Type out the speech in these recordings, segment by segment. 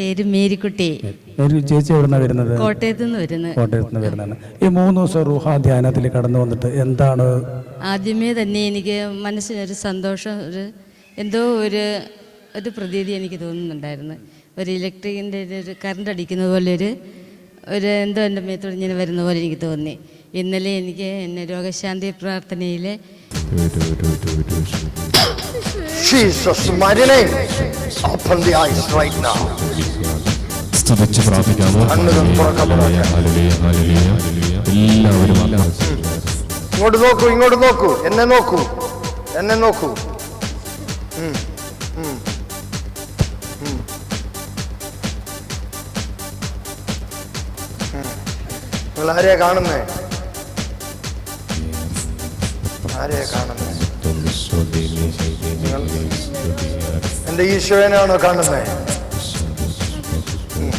പേര് മേരിക്കുട്ടി. ചേച്ചി എവിടെ നിന്നാണ് വരുന്നത്? കോട്ടയത്ത് നിന്ന് വരുന്നത്. കോട്ടയത്ത് നിന്ന് വരുന്നതാണ്. ഈ 3 ദിവസം റൂഹ ധ്യാനത്തിൽ കടന്നു വന്നിട്ട് എന്താണ്? ആദ്യമേ തന്നെ എനിക്ക് മനസ്സിനൊരു സന്തോഷം, എന്തോ ഒരു പ്രതീതി എനിക്ക് തോന്നുന്നുണ്ടായിരുന്നു. ഒരു ഇലക്ട്രിക്കിൻ്റെ ഒരു കറണ്ട് അടിക്കുന്ന പോലെ ഒരു എന്തോ എൻ്റെ മേത്തോട് ഇങ്ങനെ വരുന്ന പോലെ എനിക്ക് തോന്നി. ഇന്നലെ എനിക്ക് എന്നെ രോഗശാന്തി പ്രാർത്ഥനയിൽ Jesus mighty name, open the eyes right now. സ്തുതിച്ച് പ്രാർത്ഥിക്കാമോ? ഇങ്ങോട്ട് നോക്കൂ, ഇങ്ങോട്ട് നോക്കൂ, എന്നെ നോക്കൂ, എന്നെ നോക്കൂ. നിങ്ങൾ ആരെയാ കാണുന്നേ? ആരെയാ കാണുന്നേ? എന്റെ ഈശോനാണോ കാണുന്നേ?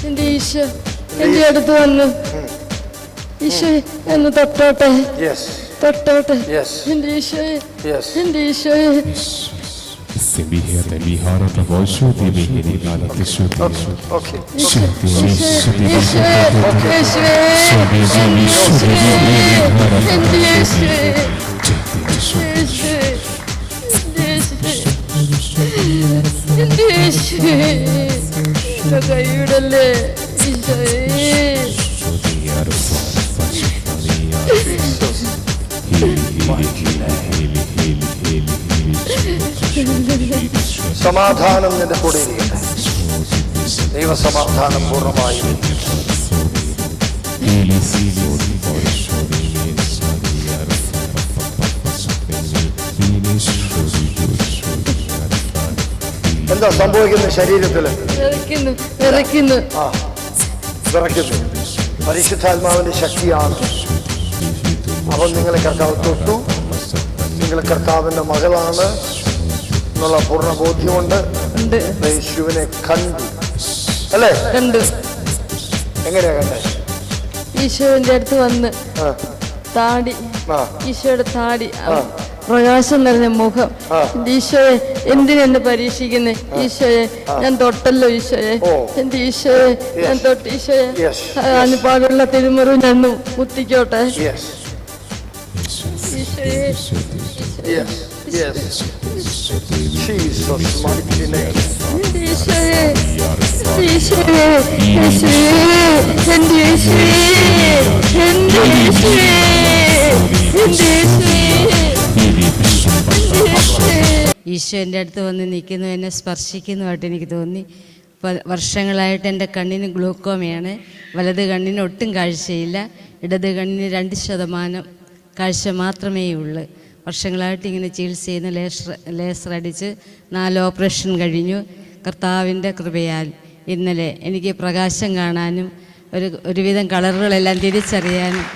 എൻ്റെ ഈശോ എൻ്റെ അടുത്ത് വന്നു. ഈശോ എന്ന് തൊട്ടോട്ടെ, തൊട്ടോട്ടെ. എൻ്റെ ഈശോയെ, എൻ്റെ ഈശോയെ. കൈവിടല്ലേ ഈശോയെ. സമാധാനം നിന്റെ കൂടെ ഇരിക്കട്ടെ. ദൈവസമാധാനം പൂർണ്ണമായും എന്താ സംഭവിക്കുന്നത്? ശരീരത്തില് വിറയ്ക്കുന്നു. പരിശുദ്ധാത്മാവിന്റെ ശക്തിയാണ്. അവൻ നിങ്ങളെ കർത്താവ് തൊട്ടു. നിങ്ങൾ കർത്താവിന്റെ മകളാണ് എന്നുള്ള പൂർണ്ണ ബോധ്യമുണ്ട്. യേശുവിനെ കണ്ടു അല്ലേ? കണ്ടു. എങ്ങനെയാ കണ്ടേ? ഈശോന്റെ അടുത്ത് വന്ന് താടി, ഈശോയുടെ താടി, പ്രകാശം നിറഞ്ഞ മുഖം. ഈശോയെ എന്തിനെന്നെ പരീക്ഷിക്കുന്നേ? ഈശോയെ ഞാൻ തൊട്ടല്ലോ, ഈശോയെ എന്റെ ഈശോയെ ഞാൻ തൊട്ട്. ഈശോയെ അനുപാടുള്ള തിരുമുറി ഞാൻ മുത്തിക്കോട്ടെ. ഈശോ എൻ്റെ അടുത്ത് വന്ന് നിൽക്കുന്നു, എന്നെ സ്പർശിക്കുന്നതായിട്ട് എനിക്ക് തോന്നി. വർഷങ്ങളായിട്ട് എൻ്റെ കണ്ണിന് ഗ്ലൂക്കോമയാണ്. വലത് കണ്ണിന് ഒട്ടും കാഴ്ചയില്ല. ഇടത് കണ്ണിന് 2% കാഴ്ച മാത്രമേ ഉള്ളൂ. വർഷങ്ങളായിട്ട് ഇങ്ങനെ ചികിത്സ ചെയ്യുന്ന ലേസർ അടിച്ച് 4 ഓപ്പറേഷൻ കഴിഞ്ഞു. കർത്താവിൻ്റെ കൃപയാൽ ഇന്നലെ എനിക്ക് പ്രകാശം കാണാനും ഒരുവിധം കളറുകളെല്ലാം തിരിച്ചറിയാനും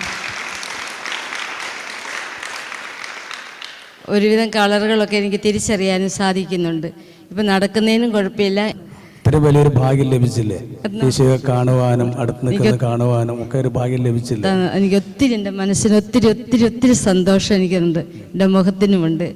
ഒരുവിധം കളറുകളൊക്കെ എനിക്ക് തിരിച്ചറിയാനും സാധിക്കുന്നുണ്ട്. ഇപ്പം നടക്കുന്നതിനും കുഴപ്പമില്ല. ഇത്ര വലിയൊരു ഭാഗ്യം ലഭിച്ചില്ലേ? ഈശോയെ കാണുവാനും അടുത്ത് നിൽക്കുന്ന കാണുവാനും ഒക്കെ ഒരു ഭാഗ്യം ലഭിച്ചില്ല. എനിക്ക് ഒത്തിരി, എൻ്റെ മനസ്സിന് ഒത്തിരി ഒത്തിരി ഒത്തിരി സന്തോഷം എനിക്കുണ്ട്, എൻ്റെ മുഖത്തിനുമുണ്ട്.